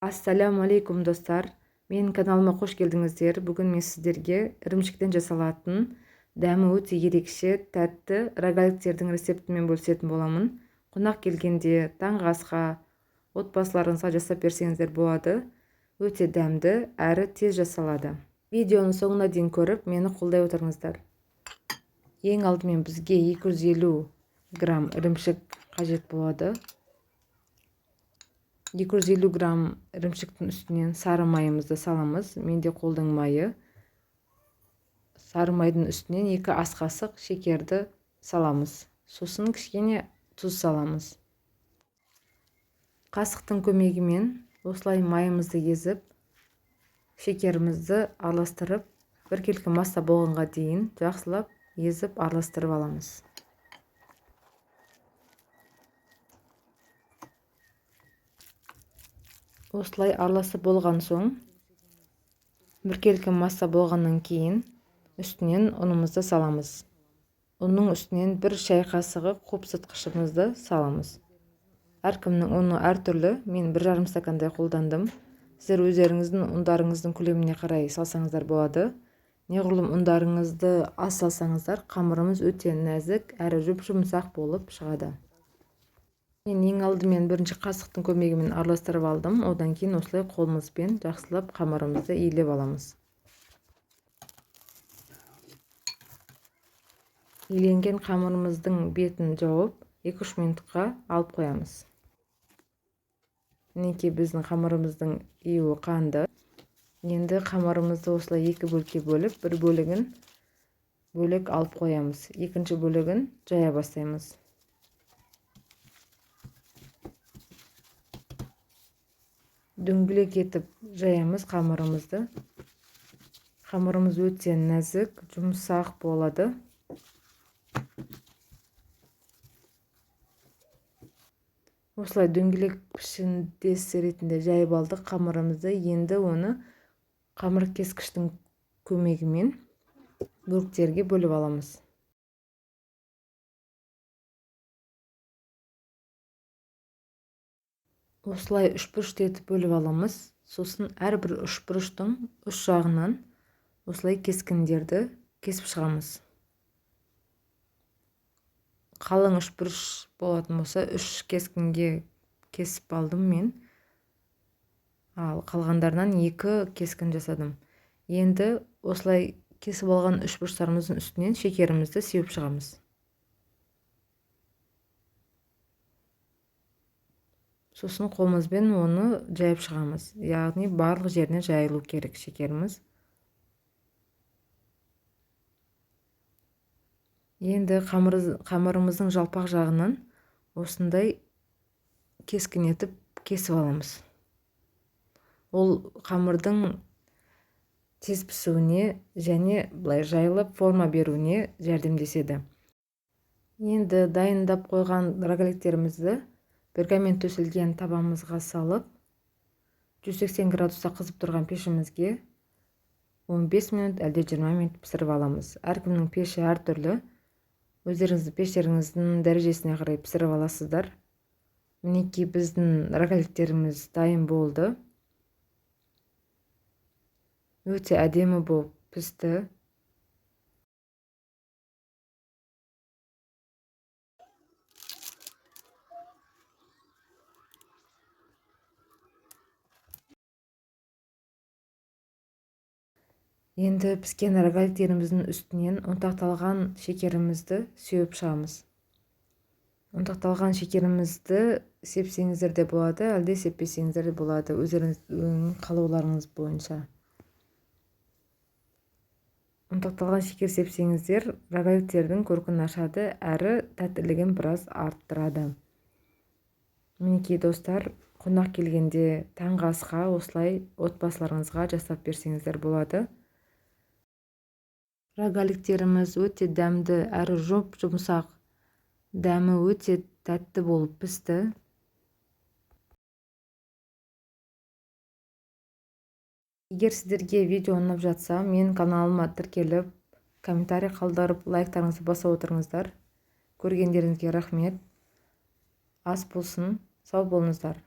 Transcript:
Ассаламу алейкум достар. Менің каналыма қош келдіңіздер. Бүгін мен сіздерге ірімшіктен жасалатын дәмі өте ерекше, тәтті рогаликтердің рецептімен бөлісетін боламын. Қонақ келгенде таңғы асқа, отбасыларыңызға жасап берсеңіздер болады. Өте дәмді әрі тез жасалады. Видеоны соңына дейін көріп, мені қолдай отырыңыздар. Ең алдымен бізге 250 грамм ірімшік қажет болады. 250 грамм ірімшіктің үстінен сары майымызды саламыз. Менде қолдың майы. Сары майдың үстінен 2 ас қасық шекерді саламыз. Сосын кішкене тұз саламыз. Қасықтың көмегімен осылай майымызды езіп, шекерімізді араластырып, біркелкі масса болғанға дейін жақсылап езіп араластырып аламыз. Осылай араласып болған соң, біркелкі масса болғаннан кейін үстінен ұнымызды саламыз. Ұнның үстінен 1 шай қасығы қопсытқышымызды саламыз. Әркімнің ұны әртүрлі, мен 1,5 стакандай қолдандым. Сіздер өздеріңіздің ұндарыңыздың көлеміне қарай салсаңыздар болады. Неғұрлым ұндарыңызды аз салсаңыздар, қамырымыз өте нәзік әрі жұп-жұмсақ болып шығады. Мен ең алдымен бірінші қасықтың көмегімен араластырып алдым. Одан кейін осылай қолымызбен жақсылап қамырымызды иілеп аламыз. Иленген қамырымыздың бетін жауып, 2-3 минутқа алып қоямыз. Мінекей біздің қамырымыздың июі қанды. Енді қамырымызды осылай 2 бөлікке бөліп, бір бөлігін бөлек алып қоямыз. Екінші бөлігін жая бастаймыз. Дөңгелек етіп жаямыз қамырымызды. Қамырымыз өте нәзік, жұмсақ болады. Осылай дөңгелек пішіндес ретінде жайып алдық қамырымызды. Енді оны қамыр кескіштің көмегімен бөліктерге бөліп аламыз. Осылай 3 бұрышты етіп бөліп аламыз. Сосын әрбір 3 бұрыштың 3 жағынан осылай кескіндерді кесіп шығамыз. Қалың 3 бұрыш болатын болса, 3 кескінге кесіп алдым мен. Ал қалғандарынан 2 кескін жасадым. Енді осылай кесіп алған 3 бұрыштарымыздың үстінен шекерімізді сеуіп шығамыз. Сосын қолымызбен оны жайып шығамыз. Яғни барлық жеріне жайылу керек шекеріміз. Енді қамырымыздың жалпақ жағынан осындай кескін етіп кесіп аламыз. Ол қамырдың тез пісуіне және былай жайылып форма беруіне жәрдемдеседі. Енді дайындап қойған рогаликтерімізді пергамент төселген табамызға салып, 180 градуста қызып тұрған пешімізге 15 минут әлде 20 минут пісіріп аламыз. Әркімнің пеші әртүрлі. Өздеріңіздің пештеріңіздің дәрежесіне қарай пісіріп аласыздар. Мінекей біздің рогаликтеріміз дайын болды. Өте әдемі болып пісті. Енді піскен рогаликтеріміздің үстінен ұнтақталған шекерімізді сеуіп шығамыз. Ұнтақталған шекерімізді сепсеңіздер де болады, әлде сеппесеңіздер де болады, өздеріңіздің қалауларыңыз бойынша. Ұнтақталған шекер сепсеңіздер, рогаликтердің көркін ашады, әрі тәттілігін біраз арттырады. Мінекей достар, қонақ келгенде таңғы асқа осылай отбасыларыңызға жасап берсеңіздер болады. Рогаликтеріміз өте дәмді әрі жұмсақ, дәмі өте тәтті болып пісті. Егер сіздерге видео ұнап жатса, менің каналыма тіркеліп, комментарий қалдырып, лайктарыңызды баса отырыңыздар. Көргендеріңізге рахмет. Ас болсын, сау болыңыздар.